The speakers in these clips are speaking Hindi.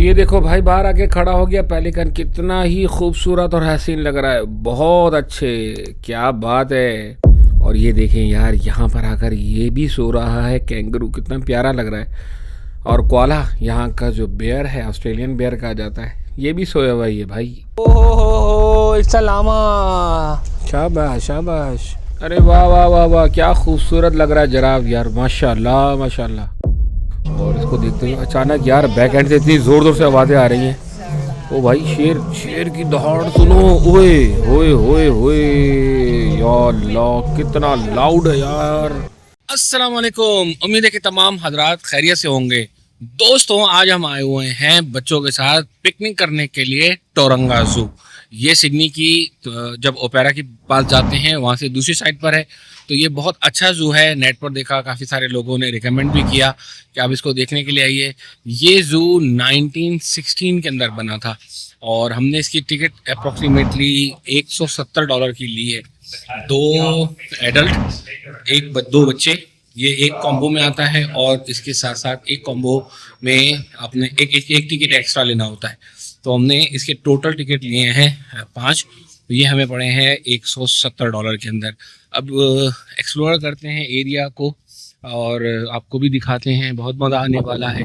ये देखो भाई, बाहर आके खड़ा हो गया पेलिकन। कितना ही खूबसूरत और हसीन लग रहा है, बहुत अच्छे, क्या बात है। और ये देखें यार, यहाँ पर आकर ये भी सो रहा है कैंगरू, कितना प्यारा लग रहा है। और कोआला, यहाँ का जो बेयर है, ऑस्ट्रेलियन बेयर कहा जाता है, ये भी सोया हुआ ही है भाई। ओहो, इट्स अ लामा। शाबाश शाबाश। अरे वाह वाह वाह वाह, क्या खूबसूरत लग रहा है जनाब यार, माशाल्लाह माशाल्लाह। और इसको देखते हुए अचानक यार बैक एंड से इतनी जोर जोर से आवाजें आ रही हैं। ओ भाई, शेर शेर की दहाड़ सुनो। ओए ओए ओए ओए, या अल्लाह, कितना लाउड है यार। अस्सलाम वालेकुम, उम्मीद है कि तमाम हजरात खैरियत से होंगे। दोस्तों, आज हम आए हुए हैं बच्चों के साथ पिकनिक करने के लिए टोरंगा जू। ये सिडनी की जब ओपेरा के पास जाते हैं वहाँ से दूसरी साइड पर है। तो ये बहुत अच्छा जू है, नेट पर देखा, काफ़ी सारे लोगों ने रिकमेंड भी किया कि आप इसको देखने के लिए आइए। ये जू 1916 के अंदर बना था और हमने इसकी टिकट अप्रॉक्सीमेटली $170 की ली है। 2 एडल्ट, दो बच्चे, ये एक कॉम्बो में आता है और इसके साथ साथ एक कॉम्बो में आपने एक टिकट एक्स्ट्रा लेना होता है। तो हमने इसके टोटल टिकट लिए हैं 5। तो ये हमें पड़े हैं $170 के अंदर। अब एक्सप्लोर करते हैं एरिया को और आपको भी दिखाते हैं, बहुत मज़ा आने वाला है।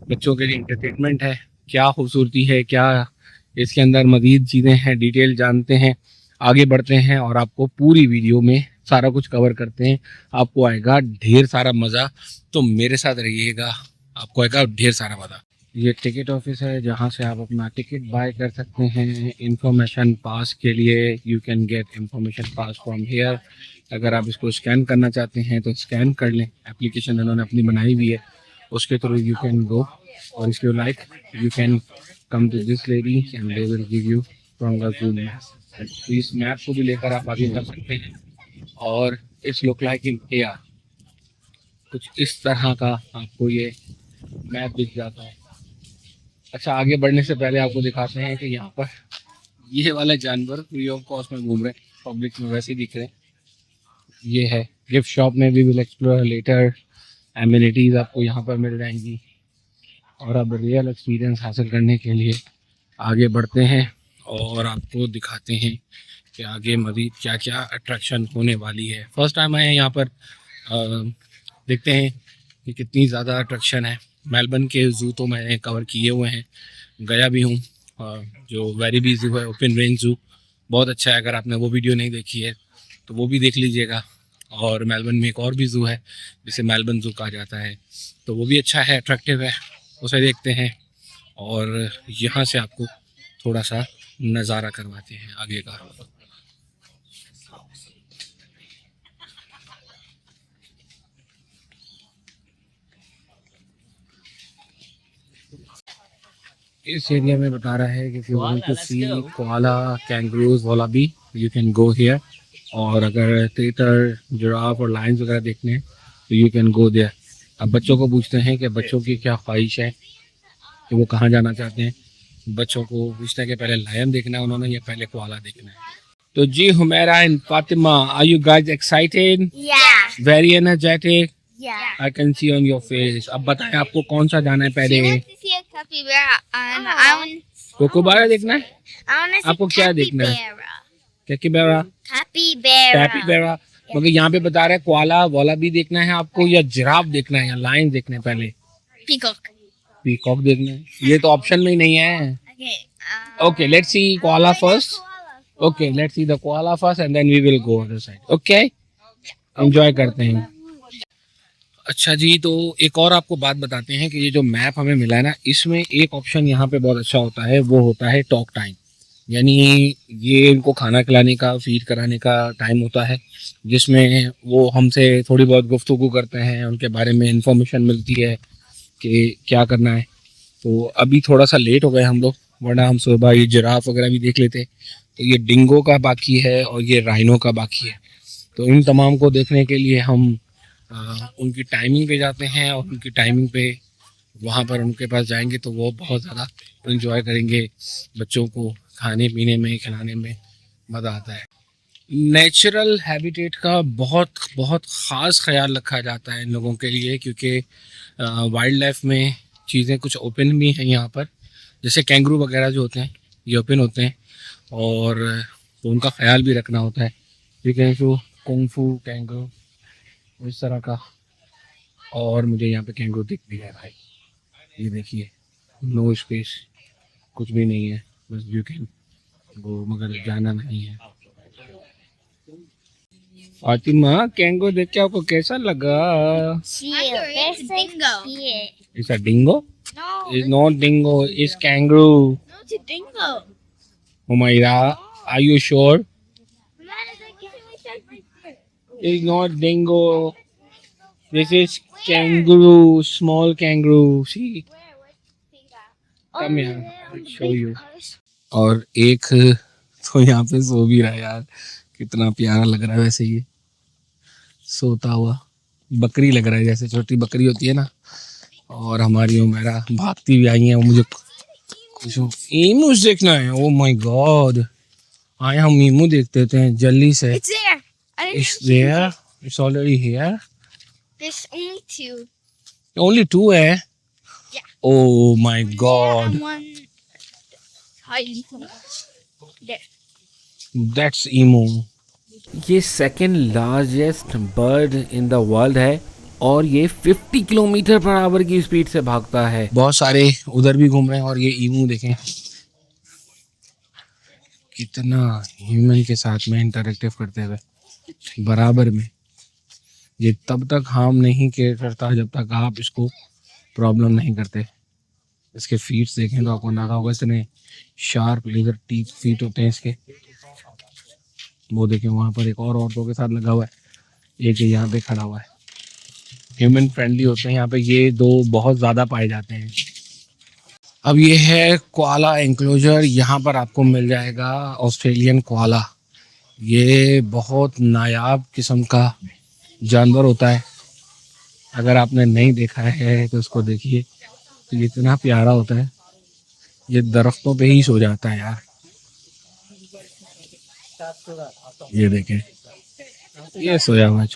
बच्चों के लिए इंटरटेनमेंट है, क्या खूबसूरती है, क्या इसके अंदर मज़ीद चीज़ें हैं, डिटेल जानते हैं, आगे बढ़ते हैं और आपको पूरी वीडियो में सारा कुछ कवर करते हैं। आपको आएगा ढेर सारा मज़ा, तो मेरे साथ रहिएगा, आपको आएगा ढेर सारा मज़ा। ये टिकट ऑफिस है जहाँ से आप अपना टिकट बाय कर सकते हैं। इंफॉर्मेशन पास के लिए you can get information pass from here. अगर आप इसको स्कैन करना चाहते हैं तो स्कैन कर लें, एप्लीकेशन उन्होंने अपनी बनाई हुई है, उसके थ्रू यू कैन गो। और इसके like you can come to this lady and they will give you from the zoom. तो इस मैप को भी लेकर आप आगे कर सकते हैं। और it's look like in air, कुछ इस तरह का आपको ये मैप दिख जाता है। अच्छा, आगे बढ़ने से पहले आपको दिखाते हैं कि यहाँ पर ये वाले जानवर फ्री ऑफ कॉस्ट में घूम रहे हैं, पब्लिक में वैसे ही दिख रहे हैं। ये है गिफ्ट शॉप में, we will explore later. Amenities आपको यहाँ पर मिल जाएंगी। और अब रियल एक्सपीरियंस हासिल करने के लिए आगे बढ़ते हैं और आपको दिखाते हैं कि आगे मज़ीद क्या क्या अट्रैक्शन होने वाली है। फर्स्ट टाइम आए हैं यहाँ पर, देखते हैं कि कितनी ज़्यादा अट्रैक्शन है। मेलबर्न के ज़ू तो मैंने कवर किए हुए हैं, गया भी हूँ। जो वेरीबी ज़ू है, ओपन रेंज ज़ू, बहुत अच्छा है। अगर आपने वो वीडियो नहीं देखी है तो वो भी देख लीजिएगा। और मेलबर्न में एक और भी ज़ू है जिसे मेलबर्न ज़ू कहा जाता है, तो वो भी अच्छा है, अट्रैक्टिव है, उसे देखते हैं। और यहाँ से आपको थोड़ा सा नज़ारा करवाते हैं आगे का। इस एरिया में बता रहा है कि you want to see koala, kangaroos, wallaby, you can go here. और अगर तेतर, जिराफ और लायंस वगैरह देखने हैं तो यू कैन गो देयर। अब बच्चों को पूछते हैं कि बच्चों की क्या ख्वाहिश है, कि वो कहाँ जाना चाहते हैं। बच्चों को पूछते हैं कि पहले लायन देखना है उन्होंने या पहले कोआला देखना है। तो जी, Humaira and Fatima, are you guys excited? Yeah. Very energetic, Yeah. I can see on your face. अब बताएं आपको कौन सा जाना है She पहले? wants to see a capybara, and I want. कोकोबारा देखना है? I want to see आपको क्या देखना है? capybara. कैपिबेरा, Capybara. कैपिबेरा। मगर यहाँ पे बता रहे हैं कोआला वाला भी देखना है आपको, या जिराफ देखना है, या लायन देखना है पहले? Peacock. पीकॉक देखना है? ये तो ऑप्शन में ही नहीं है। Okay. Okay, let's see koala first. Okay, let's see the koala first and then we will go other side. Okay, enjoy करते हैं। अच्छा जी, तो एक और आपको बात बताते हैं कि ये जो मैप हमें मिला है ना, इसमें एक ऑप्शन यहाँ पे बहुत अच्छा होता है, वो होता है टॉक टाइम। यानी ये इनको खाना खिलाने का, फीड कराने का टाइम होता है, जिसमें वो हमसे थोड़ी बहुत गुफ्तगू करते हैं, उनके बारे में इंफॉर्मेशन मिलती है कि क्या करना है। तो अभी थोड़ा सा लेट हो गए हम लोग, वरना हम सुबह ये जिराफ वगैरह भी देख लेते। तो ये डिंगो का बाकी है और ये राइनो का बाकी है। तो इन तमाम को देखने के लिए हम उनकी टाइमिंग पे जाते हैं और उनकी टाइमिंग पे वहाँ पर उनके पास जाएंगे तो वो बहुत ज़्यादा इन्जॉय करेंगे। बच्चों को खाने पीने में, खिलाने में मज़ा आता है। नेचुरल हैबिटेट का बहुत बहुत ख़ास ख्याल रखा जाता है इन लोगों के लिए, क्योंकि वाइल्ड लाइफ में चीज़ें कुछ ओपन भी हैं यहाँ पर, जैसे कैंगरू वगैरह जो होते हैं ये ओपन होते हैं, और तो उनका ख्याल भी रखना होता है। ठीक है, जो कुंग-फू कैंगरू इस तरह का। और मुझे यहाँ पे कैंगरू दिख भी है भाई, ये देखिए, नो स्पेस, कुछ भी नहीं है, बस यू कैन गो, मगर जाना नहीं है। फातिमा, कैंगरू देख के आपको कैसा लगा? Uncle, it's a dingo. It's a dingo? No, it's not dingo, it's kangaroo. no, it's a dingo. Humaira, are you sure? Mama, It's not dingo. This is kangaroo, small kangaroo. See, come here, I'll show you. और एक तो यहाँ पे सो भी रहा है यार, कितना प्यारा लग रहा है वैसे ये सोता हुआ। बकरी लग रहा है, जैसे छोटी बकरी होती है ना। और हमारी उमेरा भागती भी आई है, वो मुझे कुछ ईमूस देखना है। ओ माय गॉड, आए हम ईमू देखते थे जल्दी से। It's there. I didn't It's there. It's already here. There's only two. Only two है? Yeah. Oh my God. And one hiding there. That's emu. ये second largest bird in the world है और ये 50 किलोमीटर पर आवर की स्पीड से भागता है। बहुत सारे उधर भी घूम रहे हैं, और ये ईमू देखें कितना ह्यूमन के साथ में इंटरेक्टिव करते हुए बराबर में। ये तब तक हार्म नहीं करता जब तक आप इसको प्रॉब्लम नहीं करते। इसके फीट्स देखें तो आपको लगा होगा इतने शार्प लेजर टीथ फीट होते हैं इसके। वो देखें वहाँ पर एक और औरतों के साथ लगा हुआ है, एक यहाँ पे खड़ा हुआ है। ह्यूमन फ्रेंडली होते हैं यहाँ पे, ये दो बहुत ज़्यादा पाए जाते हैं। अब ये है कोआला एंक्लोजर। यहाँ पर आपको मिल जाएगा ऑस्ट्रेलियन कोआला। ये बहुत नायाब किस्म का जानवर होता है, अगर आपने नहीं देखा है तो उसको देखिए। तो ये इतना प्यारा होता है, ये दरख्तों पे ही सो जाता है यार। ये देखें, ये सोया हुआ है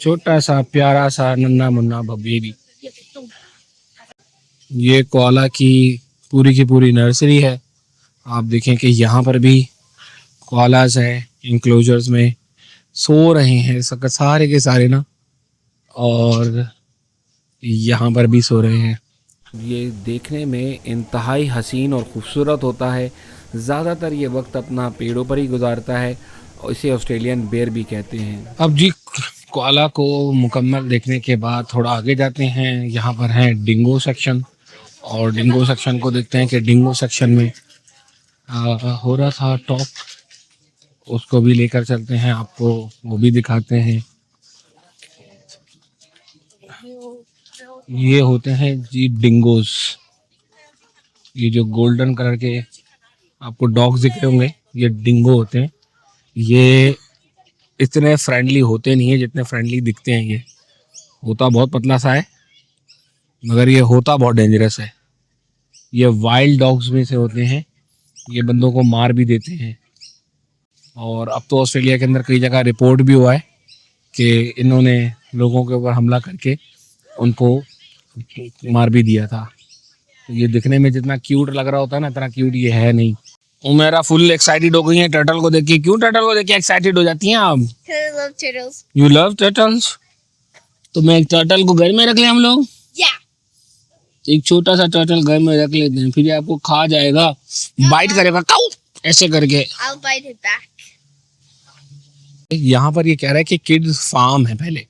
छोटा सा प्यारा सा नन्ना मुन्ना बेबी। ये कोआला की पूरी नर्सरी है। आप देखें कि यहाँ पर भी कोआलास है, इंक्लोजर्स में सो रहे हैं सारे के सारे ना, और यहाँ पर भी सो रहे हैं। ये देखने में इंतहाई हसीन और ख़ूबसूरत होता है। ज़्यादातर ये वक्त अपना पेड़ों पर ही गुजारता है और इसे ऑस्ट्रेलियन बेयर भी कहते हैं। अब जी कोआला को मुकम्मल देखने के बाद थोड़ा आगे जाते हैं। यहाँ पर है डिंगो सेक्शन, और डिंगो सेक्शन को देखते हैं कि डिंगो सेक्शन में हो रहा था टॉप, उसको भी लेकर चलते हैं, आपको वो भी दिखाते हैं। ये होते हैं जी डिंगोस, ये जो गोल्डन कलर के आपको डॉग्स दिख रहे होंगे, ये डिंगो होते हैं। ये इतने फ्रेंडली होते नहीं है जितने फ्रेंडली दिखते हैं। ये होता बहुत पतला सा है, मगर ये होता बहुत डेंजरस है। ये वाइल्ड डॉग्स में से होते हैं, ये बंदों को मार भी देते हैं। और अब तो ऑस्ट्रेलिया के अंदर कई जगह रिपोर्ट भी हुआ है कि इन्होंने लोगों के ऊपर हमला करके उनको मार भी दिया था। तो ये दिखने में जितना क्यूट लग रहा होता है ना, इतना क्यूट ये है नहीं। उमेरा फुल एक्साइटेड हो गई है टर्टल को देख के। क्यों टर्टल को देख के एक्साइटेड हो जाती हैं आप? I love turtles. You love turtles? तो मैं एक टर्टल को घर में रख ले हम लोग? Yeah. एक छोटा सा टर्टल घर में रख लेते हैं, फिर ये आपको खा जाएगा, बाइट करेगा काऊ ऐसे करके। I'll bite it back. यहाँ पर ये कह रहा है कि किड्स फार्म है पहले,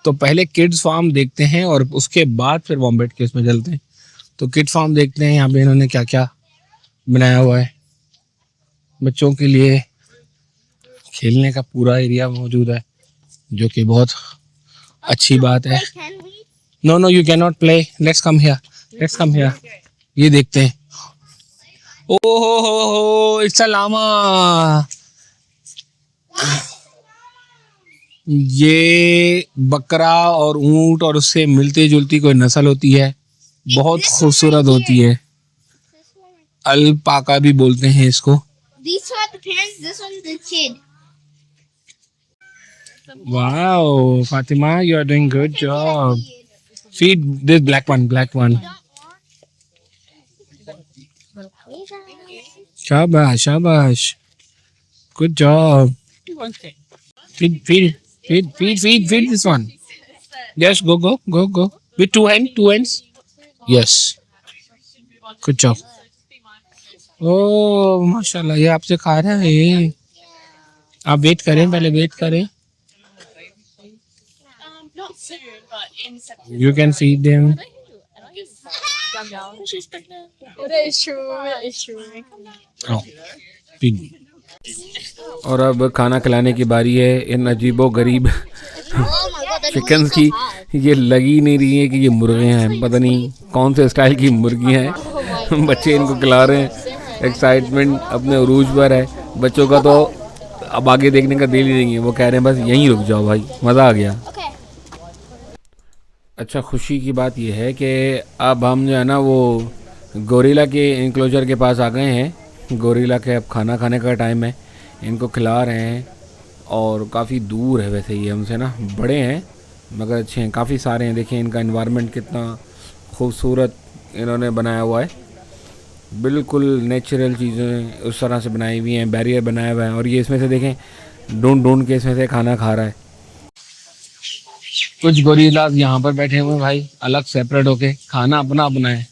तो पहले किड्स फार्म देखते हैं और उसके बाद फिर वॉम्बेट केस में चलते हैं। तो किड्स फार्म देखते हैं यहाँ पे इन्होंने क्या क्या बनाया हुआ है। बच्चों के लिए खेलने का पूरा एरिया मौजूद है, जो कि बहुत अच्छी बात है। Can we? No you can not play, let's come here. ये देखते हैं। ओ हो इट्स अ लामा। ये बकरा और ऊंट और उससे मिलती जुलती कोई नस्ल होती है, बहुत खूबसूरत होती है। अल्पाका भी बोलते हैं इसको। These two are the parents. This one's the kid. Wow, Fatima, you are doing good job. Feed this black one. शाबाश शाबाश, good job. Feed this one. Yes, go. With two hands. Yes. Good job. Oh, माशाल्लाह, ये आपसे खा रहा है. आप वेट करें, पहले वेट करें. You can feed them. Oh, feed. और अब खाना खिलाने की बारी है इन अजीबो गरीब चिकन्स की. ये लगी नहीं रही है कि ये मुर्गे हैं, पता नहीं कौन से स्टाइल की मुर्गी हैं. बच्चे इनको खिला रहे हैं, एक्साइटमेंट अपने उरूज पर है बच्चों का. तो अब आगे देखने का दिल ही नहीं है, वो कह रहे हैं बस यहीं रुक जाओ भाई, मज़ा आ गया. अच्छा, खुशी की बात यह है कि अब हम जो है ना वो गोरिल्ला के इंक्लोजर के पास आ गए हैं. गोरिल्ला के अब खाना खाने का टाइम है, इनको खिला रहे हैं. और काफ़ी दूर है वैसे ये हमसे ना, बड़े हैं मगर अच्छे हैं, काफ़ी सारे हैं. देखें इनका एनवायरनमेंट कितना खूबसूरत इन्होंने बनाया हुआ है. बिल्कुल नेचुरल चीज़ें उस तरह से बनाई हुई हैं, बैरियर बनाया हुआ है. और ये इसमें से देखें ढूंढ के इसमें से खाना खा रहा है. कुछ गोरिल्लास यहाँ पर बैठे हुए हैं भाई, अलग सेपरेट होके. खाना अपना अपना है,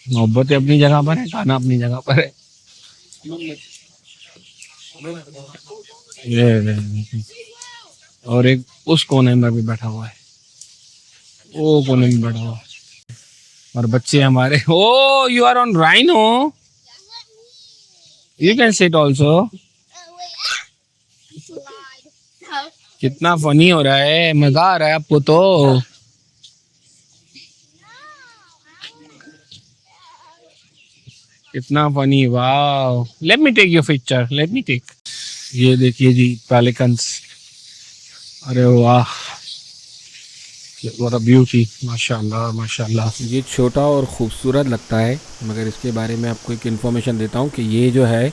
मोहब्बत अपनी जगह पर है, खाना अपनी जगह पर है. ये और एक उस कोने में भी बैठा हुआ है, वो कोने में बैठा हुआ है. और बच्चे हमारे. Oh, you are on rhino, you can sit also. कितना फनी हो रहा है, मजा आ रहा है आपको तो. कितना फनी, वाह. Let me take your picture, let me take. ये देखिए जी पेलिकन्स, अरे वाह, व्हाट अ ब्यूटी, माशाल्लाह माशाल्लाह. ये छोटा और ख़ूबसूरत लगता है, मगर इसके बारे में आपको एक इन्फॉर्मेशन देता हूँ कि ये जो है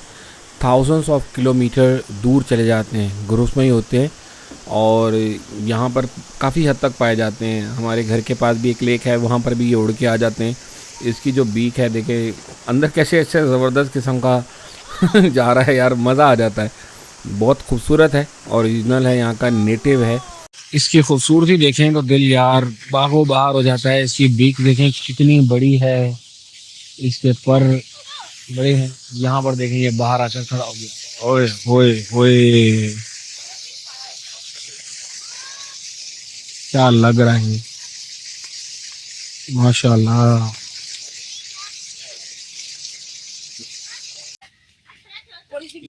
थाउजेंड्स ऑफ किलोमीटर दूर चले जाते हैं, ग्रुप्स में ही होते हैं. और यहाँ पर काफ़ी हद तक पाए जाते हैं. हमारे घर के पास भी एक लेक है, वहाँ पर भी ये उड़ के आ जाते हैं. इसकी जो बीक है देखे अंदर कैसे अच्छे ज़बरदस्त किस्म का जा रहा है यार, मज़ा आ जाता है. बहुत खूबसूरत है, ओरिजिनल है, यहाँ का नेटिव है. इसकी खूबसूरती देखें तो दिल यार बागो बहार हो जाता है. इसकी बीक देखें कितनी बड़ी है, इसके पर बड़े हैं. यहाँ पर देखें ये बाहर आकर खड़ा हो गया. ओए होए होए, क्या लग रहा है, माशाल्लाह.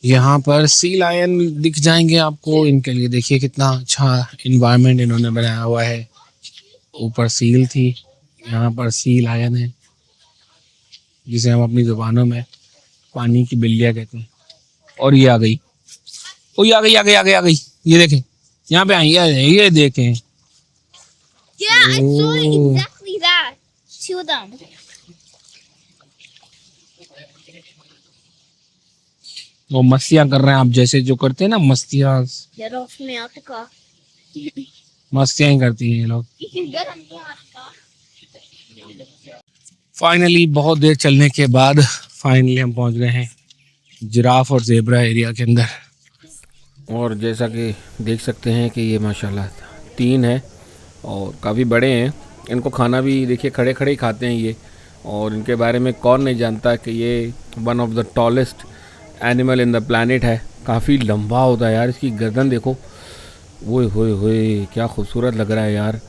यहाँ पर सी लायन दिख जाएंगे आपको. इनके लिए देखिए कितना अच्छा इन्वायरमेंट इन्होंने बनाया हुआ है. ऊपर सील थी, यहाँ पर सी लायन है, जिसे हम अपनी जुबानों में पानी की बिल्लियाँ कहते हैं. और ये आ गई, ओ ये आ गई. ये देखें, यहाँ पे आई है, ये देखें. Yeah, I saw exactly that. Two of them. वो मस्तियाँ कर रहे हैं, आप जैसे जो करते हैं ना मस्तियाँ, Get off me, Attica. मस्तियाँ ही करती हैं ये लोग. You can get on me, Attica. Finally बहुत देर चलने के बाद फाइनली हम पहुंच गए हैं जिराफ और ज़ेब्रा एरिया के अंदर. और जैसा कि देख सकते हैं कि ये माशाल्लाह 3 है और काफ़ी बड़े हैं. इनको खाना भी देखिए खड़े खड़े ही खाते हैं ये. और इनके बारे में कौन नहीं जानता कि ये one of the tallest animal in the planet है. काफ़ी लंबा होता है यार, इसकी गर्दन देखो. ओए होए होए, क्या खूबसूरत लग रहा है यार.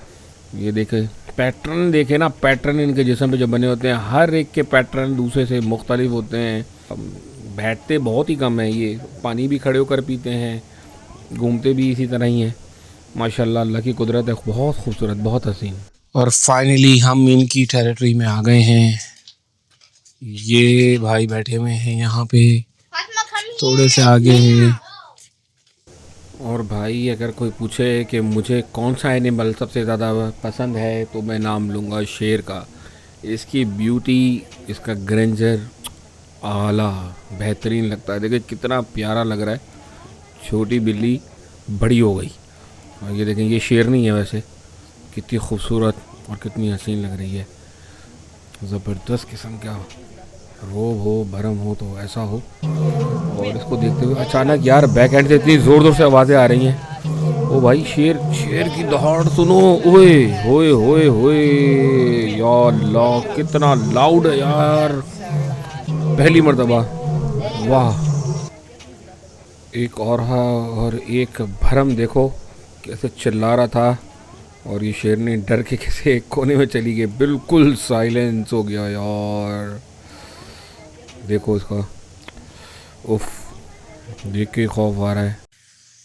ये देखे पैटर्न, देखे ना पैटर्न इनके जिस्म पे जो बने होते हैं, हर एक के पैटर्न दूसरे से मुख्तलिफ होते हैं. बैठते बहुत ही कम है ये, पानी भी खड़े होकर पीते हैं, घूमते भी इसी तरह ही हैं. माशाल्लाह, अल्लाह की कुदरत है, बहुत खूबसूरत, बहुत हसीन. और फाइनली हम इनकी टेरिटरी में आ गए हैं. ये भाई बैठे हुए हैं यहाँ पे, Fatima, come थोड़े से आगे हैं. और भाई अगर कोई पूछे कि मुझे कौन सा एनिमल सबसे ज़्यादा पसंद है तो मैं नाम लूँगा शेर का. इसकी ब्यूटी, इसका ग्रेंजर आला बेहतरीन लगता है. देखिए कितना प्यारा लग रहा है. छोटी बिल्ली बड़ी हो गई. और ये देखें, ये शेर नहीं है वैसे, कितनी खूबसूरत और कितनी हसीन लग रही है. ज़बरदस्त किस्म का रोब हो, भरम हो तो ऐसा हो। और इसको देखते हुए अचानक यार बैक एंड से इतनी ज़ोर ज़ोर से आवाज़ें आ रही हैं। ओ भाई शेर शेर की दहाड़ सुनो। ओए होए होए होए, या अल्लाह कितना लाउड है यार, पहली मर्तबा। वाह, एक औरहा और एक भरम देखो कैसे चिल्ला रहा था, और ये शेरनी डर के किसी एक कोने में चली गई, बिल्कुल साइलेंस हो गया यार। देखो इसका, उफ, देख के खौफ आ रहा है।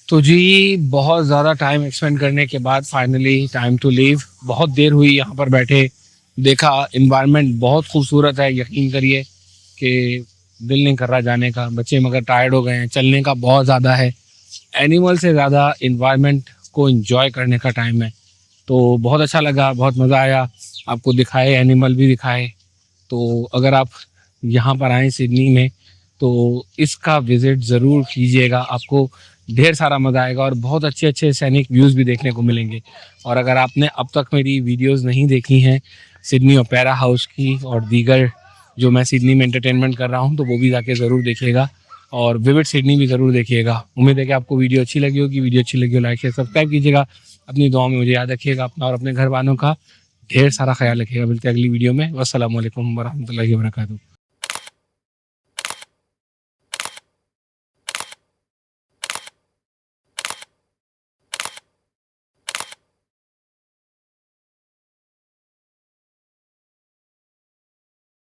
तो जी बहुत ज़्यादा टाइम एक्सपेंड करने के बाद फाइनली टाइम टू लीव। बहुत देर हुई यहाँ पर बैठे, देखा इन्वायरमेंट बहुत खूबसूरत है, यकीन करिए कि दिल नहीं कर रहा जाने का। बच्चे मगर टायर्ड हो गए हैं, चलने का बहुत ज़्यादा है। एनिमल से ज़्यादा इन्वायरमेंट को एंजॉय करने का टाइम है। तो बहुत अच्छा लगा, बहुत मज़ा आया, आपको दिखाए, एनिमल भी दिखाए। तो अगर आप यहाँ पर आएँ सिडनी में तो इसका विज़िट ज़रूर कीजिएगा, आपको ढेर सारा मज़ा आएगा और बहुत अच्छे अच्छे सैनिक व्यूज़ भी देखने को मिलेंगे। और अगर आपने अब तक मेरी वीडियोस नहीं देखी हैं सिडनी ओपेरा हाउस की और दीगर जो मैं सिडनी में एंटरटेनमेंट कर रहा हूँ, तो वो भी जाके ज़रूर देखिएगा और विविड सिडनी भी ज़रूर देखिएगा। उम्मीद है कि आपको वीडियो अच्छी लगी होगी। वीडियो अच्छी लगी हो लाइक शेयर सब्सक्राइब कीजिएगा। अपनी दुआओं में मुझे याद रखिएगा, अपना और अपने घर वालों का ढेर सारा ख्याल रखिएगा। मिलते हैं अगली वीडियो में। वस्सलामु अलैकुम वरहमतुल्लाहि वबरकातुहू।